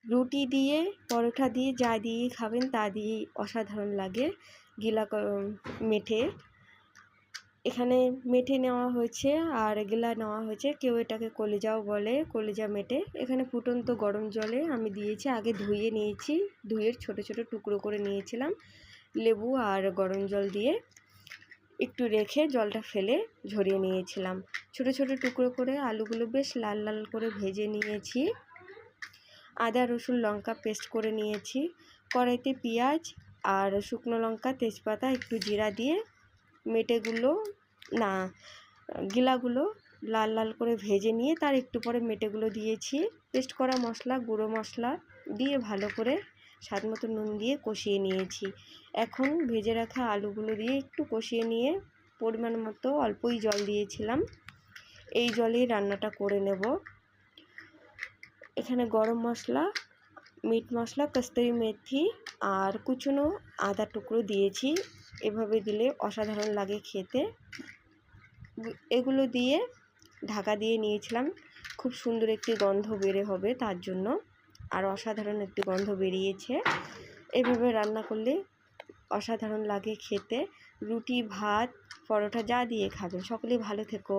রুটি দিয়ে, পরোটা দিয়ে, যা দিয়ে খাবেন তা দিয়েই অসাধারণ লাগে গিলা মেটে। এখানে মেটে নেওয়া হয়েছে আর গিলা নেওয়া হয়েছে, কেউ এটাকে কলিজাও বলে, কলিজা মেটে। এখানে ফুটন্ত গরম জলে আমি দিয়েছি, আগে ধুয়ে নিয়েছি, ধুয়ে ছোট ছোট টুকরো করে নিয়েছিলাম, লেবু আর গরম জল দিয়ে একটু রেখে জলটা ফেলে ঝরিয়ে নিয়েছিলাম। ছোট ছোট টুকরো করে আলুগুলো বেশ লাল লাল করে ভেজে নিয়েছি। আদা রসুন লঙ্কা পেস্ট করে নিয়েছি। কড়াইতে পেঁয়াজ আর শুকনো লঙ্কা, তেজপাতা, একটু জিরা দিয়ে গিলাগুলো লাল লাল করে ভেজে নিয়ে তার একটু পরে মেটেগুলো দিয়েছি। পেস্ট করা মশলা, গুঁড়ো মশলা দিয়ে ভালো করে স্বাদ মতো নুন দিয়ে কষিয়ে নিয়েছি। এখন ভেজে রাখা আলুগুলো দিয়ে একটু কষিয়ে নিয়ে পরিমাণ মতো অল্পই জল দিয়েছিলাম, এই জলেই রান্নাটা করে নেব। এখানে গরম মশলা, মিট মশলা, কস্তুরি মেথি আর কুচনো আদা টুকরো দিয়েছি। এভাবে দিলে অসাধারণ লাগে খেতে। এগুলো দিয়ে ঢাকা দিয়ে নিয়েছিলাম, খুব সুন্দর একটি গন্ধ বের হবে তার জন্য, আর অসাধারণ একটি গন্ধ বেরিয়েছে। এভাবে রান্না করলে অসাধারণ লাগে খেতে। রুটি, ভাত, পরোটা যা দিয়ে খাবেন। সকলেই ভালো থেকো।